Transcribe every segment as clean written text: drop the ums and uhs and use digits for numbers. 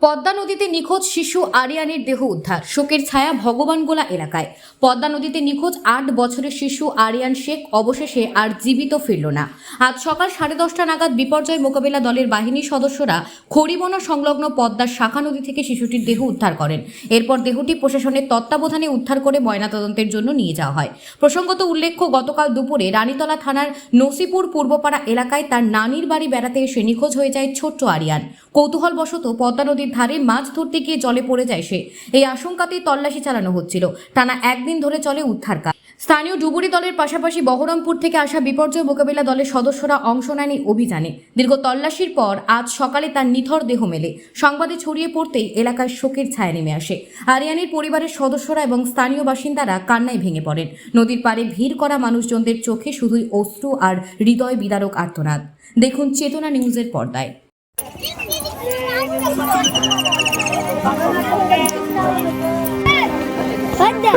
পদ্মা নদীতে নিখোঁজ শিশু আরিয়ানের দেহ উদ্ধার, শোকের ছায়া ভগবানগোলা এলাকায়। পদ্মা নদীতে নিখোঁজ ৮ বছরের শিশু আরিয়ান শেখ অবশেষে আর জীবিত ফিরল না। আজ সকাল 10:30 নাগাদ বিপর্যয় মোকাবিলা দলের বাহিনীর সদস্যরা খড়িবনা সংলগ্ন পদ্মার শাখা নদী থেকে শিশুটির দেহ উদ্ধার করেন। এরপর দেহটি প্রশাসনের তত্ত্বাবধানে উদ্ধার করে ময়নাতদন্তের জন্য নিয়ে যাওয়া হয়। প্রসঙ্গত উল্লেখ্য, গতকাল দুপুরে রানীতলা থানার নসিপুর পূর্বপাড়া এলাকায় তার নানির বাড়ি বেড়াতে এসে নিখোঁজ হয়ে যায় ছোট্ট আরিয়ান। কৌতূহলবশত পদ্মা নদীর ধারে মাছ ধরতে গিয়ে জলে পড়ে যায় সে। এই আশঙ্কাতেই তল্লাশি চালানো হচ্ছিল। টানা একদিন ধরে চলে উদ্ধার কাজ। স্থানীয় ডুবুরি দলের পাশাপাশি বহরমপুর থেকে আসা বিপর্যয় মোকাবিলা দলের সদস্যরা অংশ নেন এই অভিযানে। দীর্ঘ তল্লাশির পর আজ সকালে তার নিথর দেহ মেলে। সংবাদে ছড়িয়ে পড়তেই এলাকায় শোকের ছায়া নেমে আসে। আরিয়ানের পরিবারের সদস্যরা এবং স্থানীয় বাসিন্দারা কান্নায় ভেঙে পড়েন। নদীর পাড়ে ভিড় করা মানুষজনদের চোখে শুধুই অশ্রু আর হৃদয় বিদারক আর্তনাদ। দেখুন চেতনা নিউজের পর্দায়।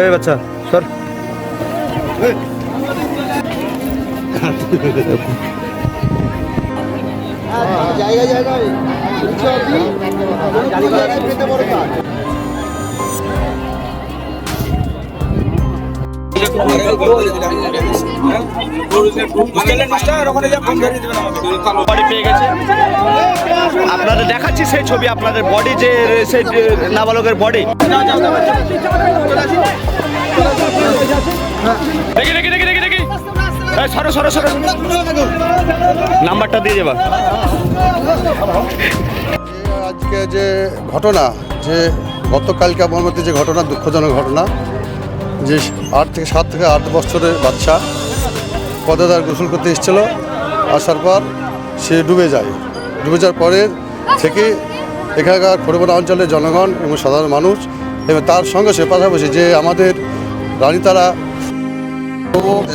এই বাচ্চা সর জায়গা জায়গায় আপনাদের দেখাচ্ছি সেই ছবি, আপনাদের বডি যে সেই নাবালকের বডি। দেখি দেখি দেখি দেখি দেখি সরো সরো সরো, নাম্বারটা দিয়ে যাবা। আজকে যে ঘটনা, যে গতকালকে আমার মধ্যে যে ঘটনা, দুঃখজনক ঘটনা, যে 7 থেকে 8 বছরের বাচ্চা পদ্মার গোসল করতে এসেছিল। আসার পর সে ডুবে যায়। ডুবে যাওয়ার পরে থেকে এখানকার খড়িবনা অঞ্চলের জনগণ এবং সাধারণ মানুষ এবং তার সঙ্গে সে পাশাপাশি যে আমাদের রানীতলা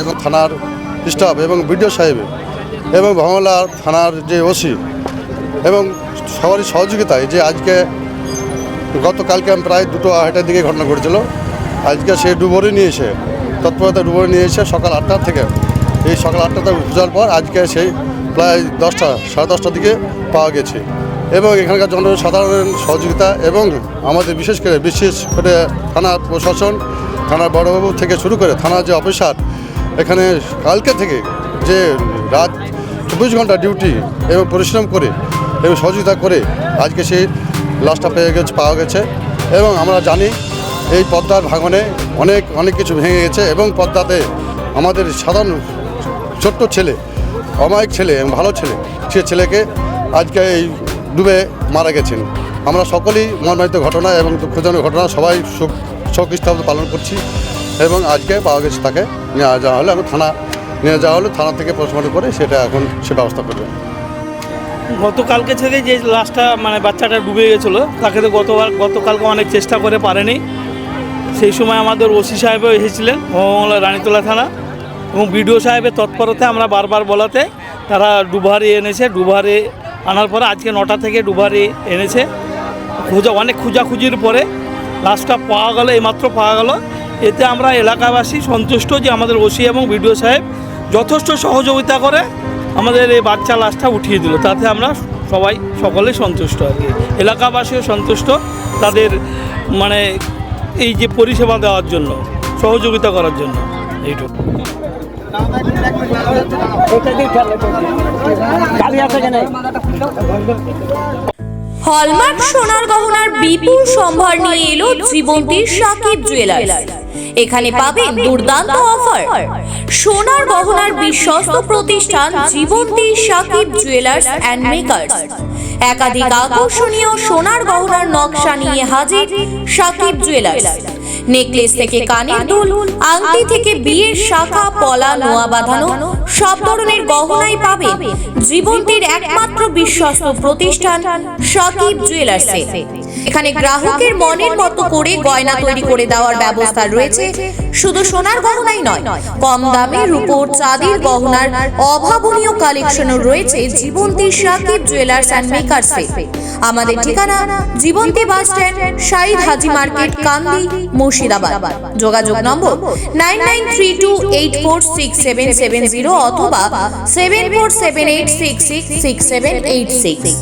এবং থানার স্টাফ এবং বিডিও সাহেব এবং ভাঙলা থানার যে ওসি এবং সবারই সহযোগিতায় যে আজকে গতকালকে প্রায় 2-2:30টার দিকে ঘটনা ঘটেছিল। আজকে সে ডুবুরি নিয়ে এসে তৎপরতা ডুবুরি নিয়ে এসে সকাল 8টা থেকে এই সকাল 8টাতে খোঁজার পর আজকে সেই প্রায় 10টা-10:30টার দিকে পাওয়া গেছে। এবং এখানকার জনসাধারণের সহযোগিতা এবং আমাদের বিশেষ করে থানার প্রশাসন, থানার বড়বাবু থেকে শুরু করে থানার যে অফিসার এখানে কালকে থেকে যে রাত 24 ঘন্টা ডিউটি এবং পরিশ্রম করে এবং সহযোগিতা করে আজকে সেই লাশটা পাওয়া গেছে। এবং আমরা জানি এই পদ্মার ভাঙনে অনেক কিছু ভেঙে গেছে এবং পদ্মাতে আমাদের সাধারণ ছোট্ট ছেলে, অমায়িক ছেলে এবং ভালো ছেলে, সে ছেলেকে আজকে এই ডুবে মারা গেছেন। আমরা সকলেই মর্মান্তিত ঘটনা এবং দুঃখজনক ঘটনা সবাই শোক স্তব্ধ পালন করছি। এবং আজকে পাওয়া গেছে, তাকে নিয়ে যাওয়া হলো, এখন নিয়ে যাওয়া হলো, থানা থেকে পোস্টমর্টম করে সেটা এখন সে ব্যবস্থা করবে। গতকালকে থেকে যে লাশটা বাচ্চাটা ডুবে গেছিলো, তাকে তো গতকালকে অনেক চেষ্টা করে পারেনি। সেই সময় আমাদের ওসি সাহেবও এসেছিলেন মহলা রানীতলা থানা এবং বিডিও সাহেবের তৎপরতায় আমরা বারবার বলাতে তারা ডুবারি এনেছে। ডুবারি আনার পরে আজকে 9টা থেকে ডুবারি এনেছে। অনেক খোঁজাখুঁজির পরে লাশটা পাওয়া গেল, এইমাত্র পাওয়া গেল। এতে আমরা এলাকাবাসী সন্তুষ্ট যে আমাদের ওসি এবং বিডিও সাহেব যথেষ্ট সহযোগিতা করে আমাদের এই বাচ্চা লাশটা উঠিয়ে দিল। তাতে আমরা সকলেই সন্তুষ্ট আর কি, এলাকাবাসীও সন্তুষ্ট তাদের এই যে পরিষেবা দেওয়ার জন্য, সহযোগিতা করার জন্য। এইটুকু হলমার্ক সোনার গহনার বিপুল সম্ভার নিয়ে এলো জীবন্তী সাকিব জুয়েলার্স। এখানে পাবেন দুর্দান্ত অফার। সোনার গহনার বিশ্বস্ত প্রতিষ্ঠান জীবন্তী সাকিব জুয়েলার্স অ্যান্ড মেকার্স। একাধিক আকর্ষণীয় সোনার গহনার নকশা নিয়ে হাজির সাকিব জুয়েলার্স। নেকলেস থেকে কানের দুল, আংটি থেকে বিয়ের শাখা, পলা, নোয়া বাঁধানো সব ধরনের গহনাই পাবেন জীবন্তীর একমাত্র বিশ্বস্ত প্রতিষ্ঠান সাকিব জুয়েলার্সে। এখানে গ্রাহকের মনের মতো করে গয়না তৈরি করে দেওয়ার ব্যবস্থা রয়েছে। শুধু সোনার গহনাই নয়, কম দামে রূপোর, চাঁদির গহনার অভাবনীয় কালেকশনও রয়েছে জীবন্তী সাকিব জুয়েলার্স অ্যান্ড মেকার্সে। আমাদের ঠিকানা জীবন্তী বাস স্ট্যান্ড, শাহিদ হাজি মার্কেট, কান্দি, মুর্শিদাবাদ। যোগাযোগ নম্বর 9932846770 অথবা 7478666786।